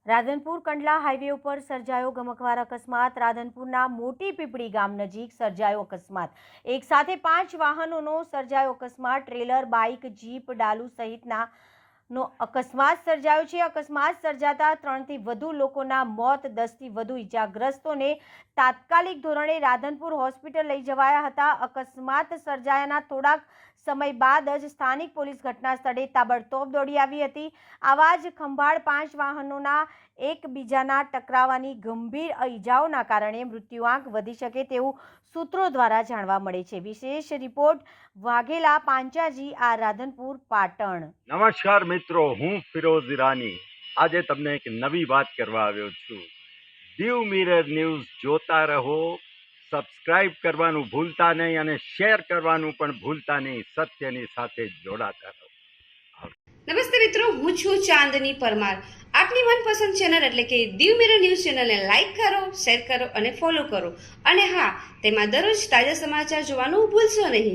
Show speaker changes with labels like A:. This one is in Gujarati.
A: રાધનપુર કંડલા હાઈવે ઉપર સર્જાયો ગમખ્વાર અકસ્માત। રાધનપુરના મોટી પીપળી ગામ નજીક સર્જાયો અકસ્માત। એક સાથે 5 વાહનોનો સર્જાયો અકસ્માત। ટ્રેલર, બાઇક, જીપ, ડાલુ સહિતના નો અકસ્માત સર્જાયો છે। અકસ્માત સર્જાતા 3 થી વધુ લોકોના મોત, 10 થી વધુ ઇજાગ્રસ્તોને તાત્કાલિક ધોરણે રાધનપુર હોસ્પિટલ લઈ જવાયા હતા। અકસ્માત સર્જાયાના થોડાક સમય બાદ જ સ્થાનિક પોલીસ ઘટના સ્થળે તાબડતોબ દોડી આવી હતી। આવા જ ખંભાળ 5 વાહનોના એકબીજાના ટકરાવાની ગંભીર ઇજાઓના કારણે મૃત્યુઆંક વધી શકે તેવું સૂત્રો દ્વારા જાણવા મળે છે। વિશેષ રિપોર્ટ વાઘેલા પાંચાજી, આ રાધનપુર, પાટણ।
B: નમસ્કાર મિત્રો, હું ફિરોઝ ઈરાની આજે તમને એક નવી વાત કરવા આવ્યો છું। દીવ મિરર ન્યૂઝ જોતા રહો, સબસ્ક્રાઇબ કરવાનું ભૂલતા નહીં અને શેર કરવાનું પણ ભૂલતા નહીં। સત્યની સાથે જોડાતા રહો।
C: નમસ્તે મિત્રો, હું છું ચાંદની પરમાર। આપની મનપસંદ ચેનલ એટલે કે દીવ મિરર ન્યૂઝ ચેનલને લાઈક કરો, શેર કરો અને ફોલો કરો। અને હા, તેમાં દરરોજ તાજા સમાચાર જોવાનું ભૂલશો નહીં।